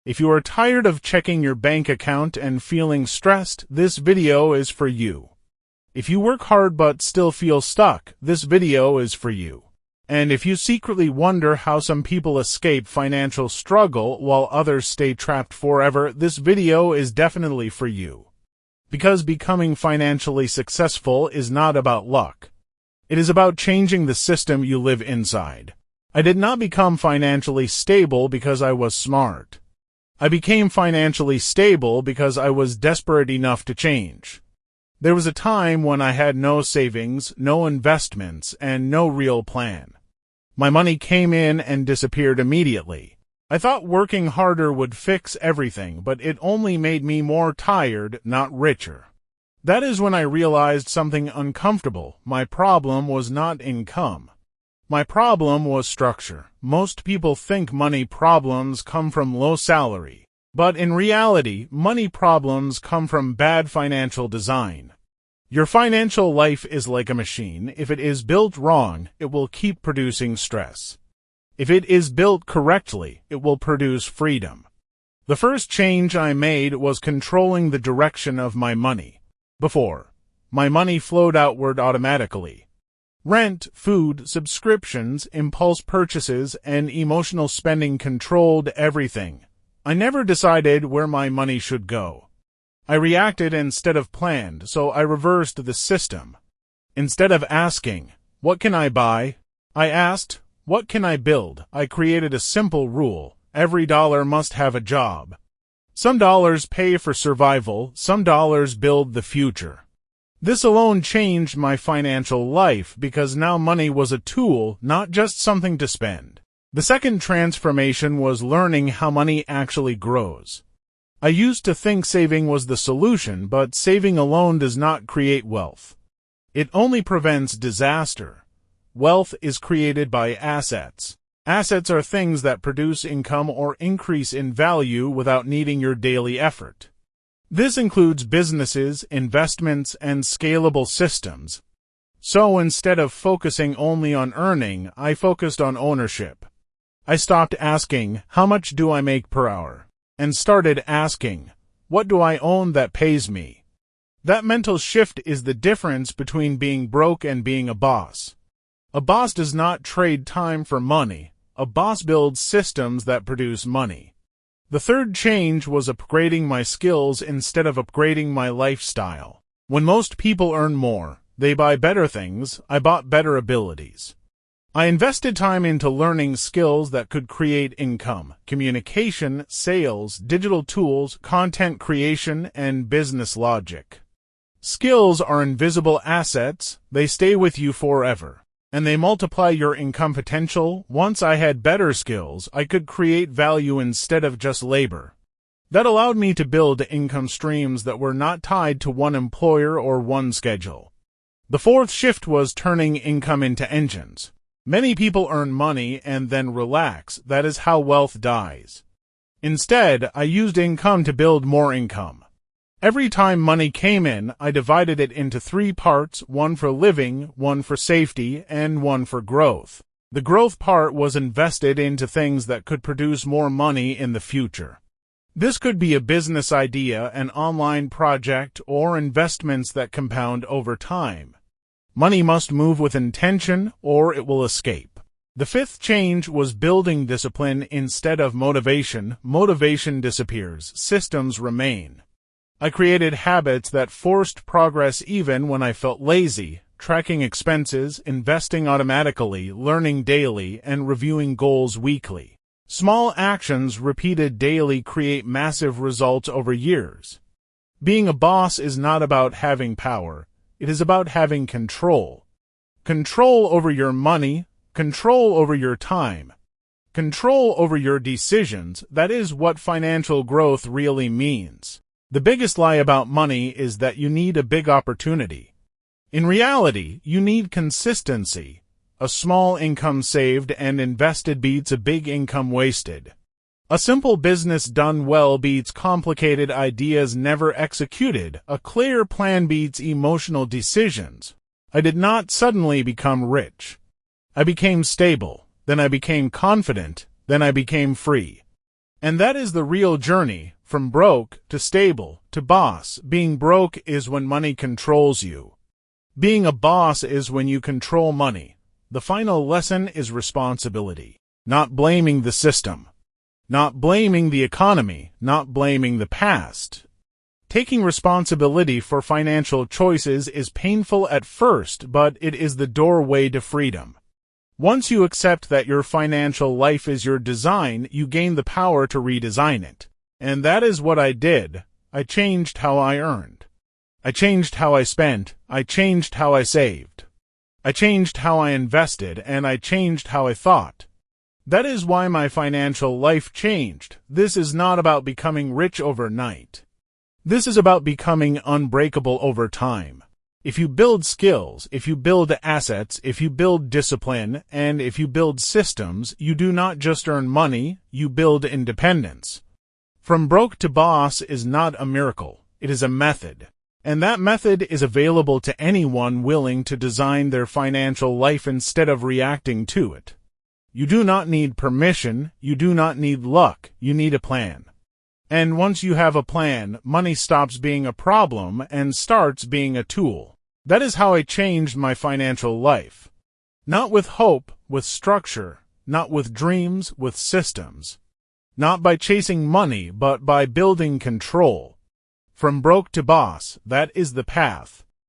If you are tired of checking your bank account and feeling stressed, this video is for you. If you work hard but still feel stuck, this video is for you. And if you secretly wonder how some people escape financial struggle while others stay trapped forever, this video is definitely for you. Because becoming financially successful is not about luck. It is about changing the system you live inside. I did not become financially stable because I was smart. I became financially stable because I was desperate enough to change. There was a time when I had no savings, no investments, and no real plan. My money came in and disappeared immediately. I thought working harder would fix everything, but it only made me more tired, not richer. That is when I realized something uncomfortable. My problem was not income. My problem was structure. Most people think money problems come from low salary, but in reality, money problems come from bad financial design. Your financial life is like a machine. If it is built wrong, it will keep producing stress. If it is built correctly, it will produce freedom. The first change I made was controlling the direction of my money. Before, my money flowed outward automatically. Rent, food, subscriptions, impulse purchases, and emotional spending controlled everything. I never decided where my money should go. I reacted instead of planned, so I reversed the system. Instead of asking, "What can I buy?" I asked, "What can I build?" I created a simple rule. Every dollar must have a job. Some dollars pay for survival, some dollars build the future. This alone changed my financial life because now money was a tool, not just something to spend. The second transformation was learning how money actually grows. I used to think saving was the solution, but saving alone does not create wealth. It only prevents disaster. Wealth is created by assets. Assets are things that produce income or increase in value without needing your daily effort. This includes businesses, investments, and scalable systems. So instead of focusing only on earning, I focused on ownership. I stopped asking, "How much do I make per hour?" and started asking, "What do I own that pays me?" That mental shift is the difference between being broke and being a boss. A boss does not trade time for money. A boss builds systems that produce money. The third change was upgrading my skills instead of upgrading my lifestyle. When most people earn more, they buy better things. I bought better abilities. I invested time into learning skills that could create income: communication, sales, digital tools, content creation, and business logic. Skills are invisible assets. They stay with you forever, and they multiply your income potential. Once I had better skills, I could create value instead of just labor. That allowed me to build income streams that were not tied to one employer or one schedule. The fourth shift was turning income into engines. Many people earn money and then relax. That is how wealth dies. Instead, I used income to build more income. Every time money came in, I divided it into 3 parts: one for living, one for safety, and one for growth. The growth part was invested into things that could produce more money in the future. This could be a business idea, an online project, or investments that compound over time. Money must move with intention, or it will escape. The fifth change was building discipline instead of motivation. Motivation disappears, systems remain. I created habits that forced progress even when I felt lazy: tracking expenses, investing automatically, learning daily, and reviewing goals weekly. Small actions repeated daily create massive results over years. Being a boss is not about having power. It is about having control. Control over your money, control over your time, control over your decisions. That is what financial growth really means. The biggest lie about money is that you need a big opportunity. In reality, you need consistency. A small income saved and invested beats a big income wasted. A simple business done well beats complicated ideas never executed. A clear plan beats emotional decisions. I did not suddenly become rich. I became stable, then I became confident, then I became free. And that is the real journey, from broke to stable to boss. Being broke is when money controls you. Being a boss is when you control money. The final lesson is responsibility. Not blaming the system. Not blaming the economy. Not blaming the past. Taking responsibility for financial choices is painful at first, but it is the doorway to freedom. Once you accept that your financial life is your design, you gain the power to redesign it. And that is what I did. I changed how I earned. I changed how I spent. I changed how I saved. I changed how I invested, and I changed how I thought. That is why my financial life changed. This is not about becoming rich overnight. This is about becoming unbreakable over time. If you build skills, if you build assets, if you build discipline, and if you build systems, you do not just earn money, you build independence. From broke to boss is not a miracle, it is a method. And that method is available to anyone willing to design their financial life instead of reacting to it. You do not need permission, you do not need luck, you need a plan. And once you have a plan, money stops being a problem and starts being a tool. That is how I changed my financial life. Not with hope, with structure. Not with dreams, with systems. Not by chasing money, but by building control. From broke to boss, that is the path.